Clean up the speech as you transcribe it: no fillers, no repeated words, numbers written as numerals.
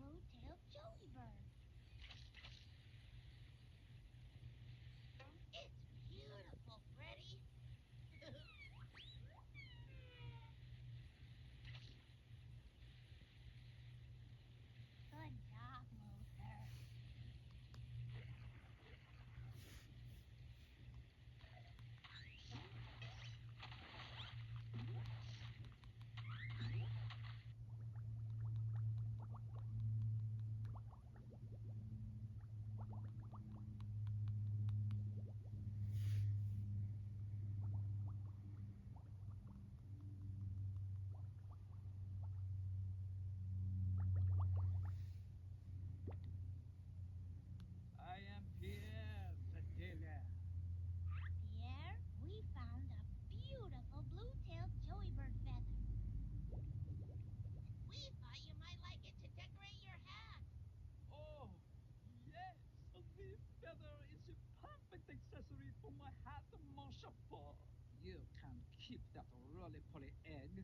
blue-tailed joeybird. It's beautiful, Freddie. Good job, Luther. I am Pierre, said Delia. Pierre, we found a beautiful blue-tailed joeybird feather. We thought you might like it to decorate your hat. Oh, yes, this feather is a perfect accessory for my hat, mon chapeau. You can keep that roly-poly egg.